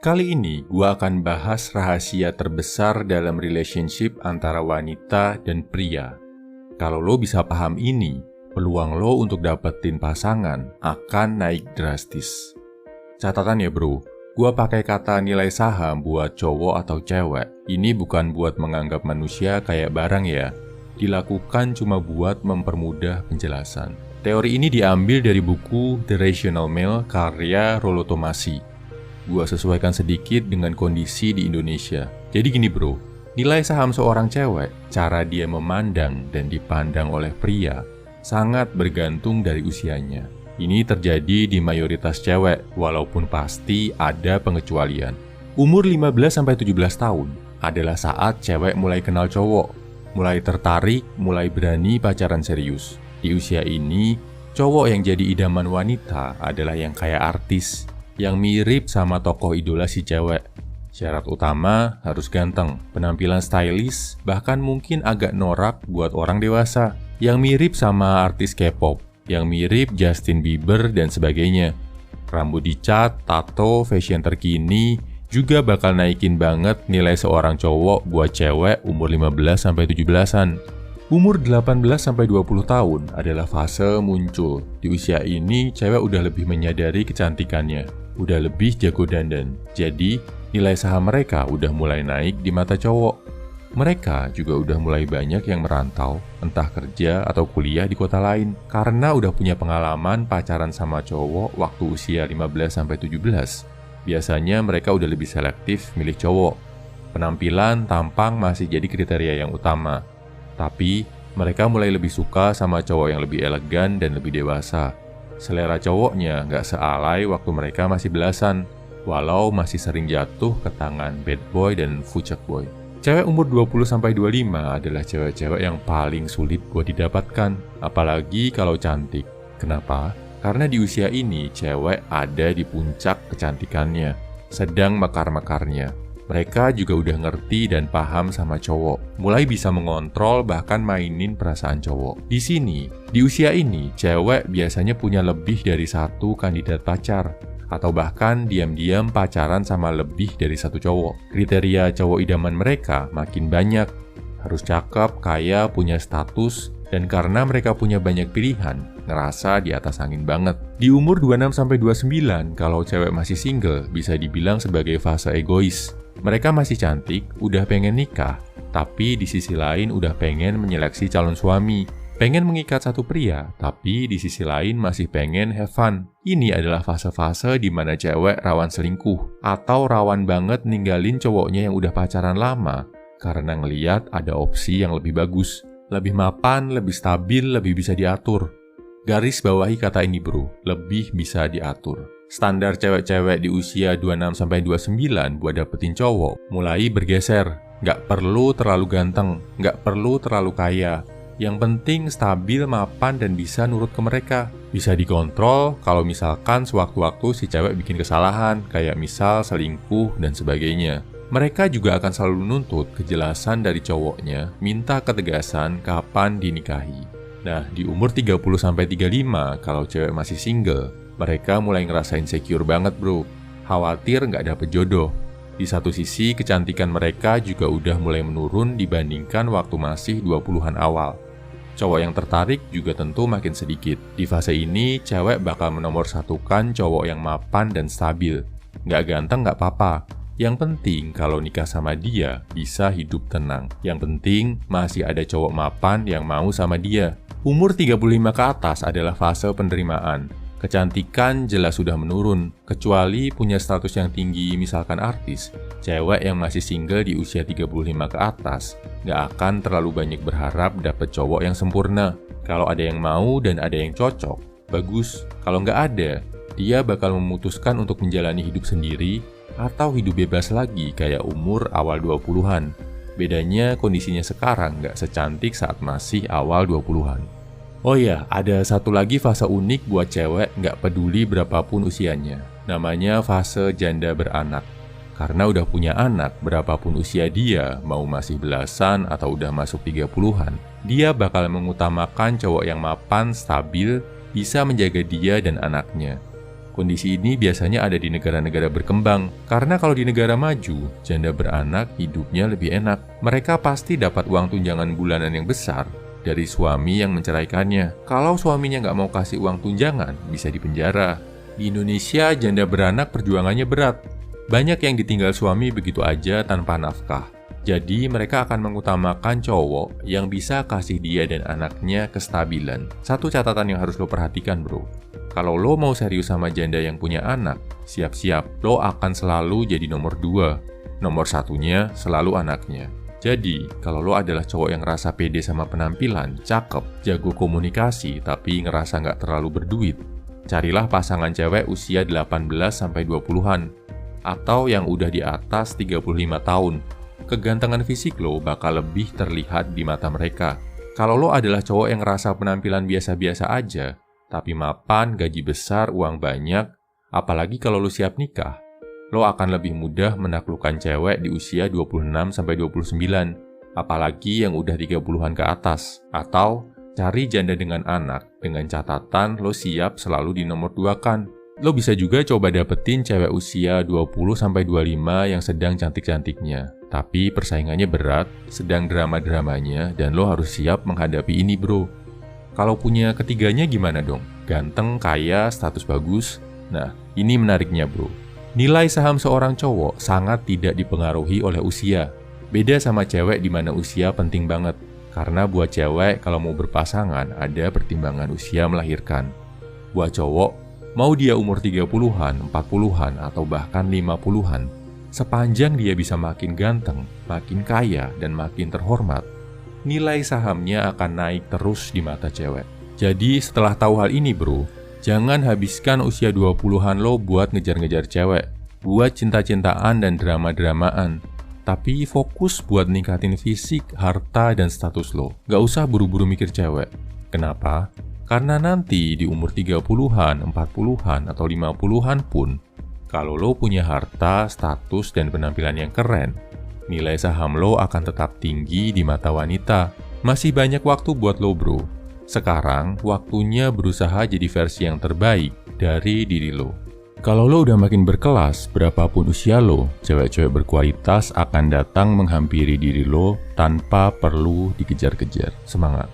Kali ini gua akan bahas rahasia terbesar dalam relationship antara wanita dan pria. Kalau lo bisa paham ini, peluang lo untuk dapetin pasangan akan naik drastis. Catatan ya bro, gua pakai kata nilai saham buat cowok atau cewek. Ini bukan buat menganggap manusia kayak barang ya. Dilakukan cuma buat mempermudah penjelasan. Teori ini diambil dari buku The Rational Male karya Rollo Tomassi. Gua sesuaikan sedikit dengan kondisi di Indonesia. Jadi gini bro, nilai saham seorang cewek, cara dia memandang dan dipandang oleh pria, sangat bergantung dari usianya. Ini terjadi di mayoritas cewek, walaupun pasti ada pengecualian. Umur 15-17 tahun adalah saat cewek mulai kenal cowok, mulai tertarik, mulai berani pacaran serius. Di usia ini, cowok yang jadi idaman wanita adalah yang kayak artis, yang mirip sama tokoh idola si cewek. Syarat utama harus ganteng, penampilan stylish, bahkan mungkin agak norak buat orang dewasa, yang mirip sama artis K-pop, yang mirip Justin Bieber dan sebagainya. Rambut dicat, tato, fashion terkini juga bakal naikin banget nilai seorang cowok buat cewek umur 15-17an. Umur 18-20 tahun adalah fase muncul. Di usia ini, cewek udah lebih menyadari kecantikannya, udah lebih jago dandan. Jadi, nilai saham mereka udah mulai naik di mata cowok. Mereka juga udah mulai banyak yang merantau, entah kerja atau kuliah di kota lain, karena udah punya pengalaman pacaran sama cowok waktu usia 15-17. Biasanya mereka udah lebih selektif milih cowok. Penampilan, tampang masih jadi kriteria yang utama. Tapi, mereka mulai lebih suka sama cowok yang lebih elegan dan lebih dewasa. Selera cowoknya nggak sealai waktu mereka masih belasan, walau masih sering jatuh ke tangan bad boy dan fucek boy. Cewek umur 20-25 adalah cewek-cewek yang paling sulit buat didapatkan, apalagi kalau cantik. Kenapa? Karena di usia ini, cewek ada di puncak kecantikannya, sedang mekar-mekarnya. Mereka juga udah ngerti dan paham sama cowok, mulai bisa mengontrol bahkan mainin perasaan cowok. Di sini, di usia ini, cewek biasanya punya lebih dari satu kandidat pacar, atau bahkan diam-diam pacaran sama lebih dari satu cowok. Kriteria cowok idaman mereka makin banyak, harus cakep, kaya, punya status, dan karena mereka punya banyak pilihan, ngerasa di atas angin banget. Di umur 26-29, kalau cewek masih single, bisa dibilang sebagai fase egois. Mereka masih cantik, udah pengen nikah, tapi di sisi lain udah pengen menyeleksi calon suami. Pengen mengikat satu pria, tapi di sisi lain masih pengen have fun. Ini adalah fase-fase di mana cewek rawan selingkuh, atau rawan banget ninggalin cowoknya yang udah pacaran lama, karena ngeliat ada opsi yang lebih bagus. Lebih mapan, lebih stabil, lebih bisa diatur. Garis bawahi kata ini bro, lebih bisa diatur. Standar cewek-cewek di usia 26-29 buat dapetin cowok mulai bergeser. Nggak perlu terlalu ganteng, nggak perlu terlalu kaya. Yang penting stabil, mapan, dan bisa nurut ke mereka. Bisa dikontrol kalau misalkan sewaktu-waktu si cewek bikin kesalahan, kayak misal selingkuh dan sebagainya. Mereka juga akan selalu nuntut kejelasan dari cowoknya, minta ketegasan kapan dinikahi. Nah, di umur 30-35, kalau cewek masih single, mereka mulai ngerasa insecure banget bro. Khawatir nggak dapet jodoh. Di satu sisi, kecantikan mereka juga udah mulai menurun dibandingkan waktu masih 20-an awal. Cowok yang tertarik juga tentu makin sedikit. Di fase ini, cewek bakal menomorsatukan cowok yang mapan dan stabil. Nggak ganteng nggak apa-apa. Yang penting kalau nikah sama dia, bisa hidup tenang. Yang penting masih ada cowok mapan yang mau sama dia. Umur 35 ke atas adalah fase penerimaan. Kecantikan jelas sudah menurun, kecuali punya status yang tinggi misalkan artis. Cewek yang masih single di usia 35 ke atas nggak akan terlalu banyak berharap dapet cowok yang sempurna. Kalau ada yang mau dan ada yang cocok, bagus. Kalau nggak ada, dia bakal memutuskan untuk menjalani hidup sendiri atau hidup bebas lagi kayak umur awal 20-an. Bedanya kondisinya sekarang nggak secantik saat masih awal 20-an. Oh ya, ada satu lagi fase unik buat cewek nggak peduli berapapun usianya. Namanya fase janda beranak. Karena udah punya anak, berapapun usia dia, mau masih belasan atau udah masuk 30-an, dia bakal mengutamakan cowok yang mapan, stabil, bisa menjaga dia dan anaknya. Kondisi ini biasanya ada di negara-negara berkembang, karena kalau di negara maju, janda beranak hidupnya lebih enak. Mereka pasti dapat uang tunjangan bulanan yang besar dari suami yang menceraikannya. Kalau suaminya nggak mau kasih uang tunjangan, bisa dipenjara. Di Indonesia, janda beranak perjuangannya berat. Banyak yang ditinggal suami begitu aja tanpa nafkah. Jadi mereka akan mengutamakan cowok yang bisa kasih dia dan anaknya kestabilan. Satu catatan yang harus lo perhatikan, bro. Kalau lo mau serius sama janda yang punya anak, siap-siap, lo akan selalu jadi nomor 2. Nomor satunya selalu anaknya. Jadi, kalau lo adalah cowok yang ngerasa pede sama penampilan, cakep, jago komunikasi, tapi ngerasa nggak terlalu berduit, carilah pasangan cewek usia 18-20-an, atau yang udah di atas 35 tahun. Kegantengan fisik lo bakal lebih terlihat di mata mereka. Kalau lo adalah cowok yang ngerasa penampilan biasa-biasa aja, tapi mapan, gaji besar, uang banyak, apalagi kalau lo siap nikah, lo akan lebih mudah menaklukkan cewek di usia 26-29, apalagi yang udah 30-an ke atas. Atau cari janda dengan anak, dengan catatan lo siap selalu di nomor 2 kan. Lo bisa juga coba dapetin cewek usia 20-25 yang sedang cantik-cantiknya. Tapi persaingannya berat, sedang drama-dramanya, dan lo harus siap menghadapi ini, bro. Kalau punya ketiganya gimana dong? Ganteng, kaya, status bagus? Nah, ini menariknya, bro. Nilai saham seorang cowok sangat tidak dipengaruhi oleh usia. Beda sama cewek di mana usia penting banget. Karena buat cewek kalau mau berpasangan ada pertimbangan usia melahirkan. Buat cowok, mau dia umur 30-an, 40-an, atau bahkan 50-an, sepanjang dia bisa makin ganteng, makin kaya, dan makin terhormat, nilai sahamnya akan naik terus di mata cewek. Jadi setelah tahu hal ini, bro, jangan habiskan usia 20-an lo buat ngejar-ngejar cewek, buat cinta-cintaan dan drama-dramaan. Tapi fokus buat ningkatin fisik, harta, dan status lo. Gak usah buru-buru mikir cewek. Kenapa? Karena nanti di umur 30-an, 40-an, atau 50-an pun, kalau lo punya harta, status, dan penampilan yang keren, nilai saham lo akan tetap tinggi di mata wanita. Masih banyak waktu buat lo, bro. Sekarang, waktunya berusaha jadi versi yang terbaik dari diri lo. Kalau lo udah makin berkelas, berapapun usia lo, cewek-cewek berkualitas akan datang menghampiri diri lo tanpa perlu dikejar-kejar. Semangat!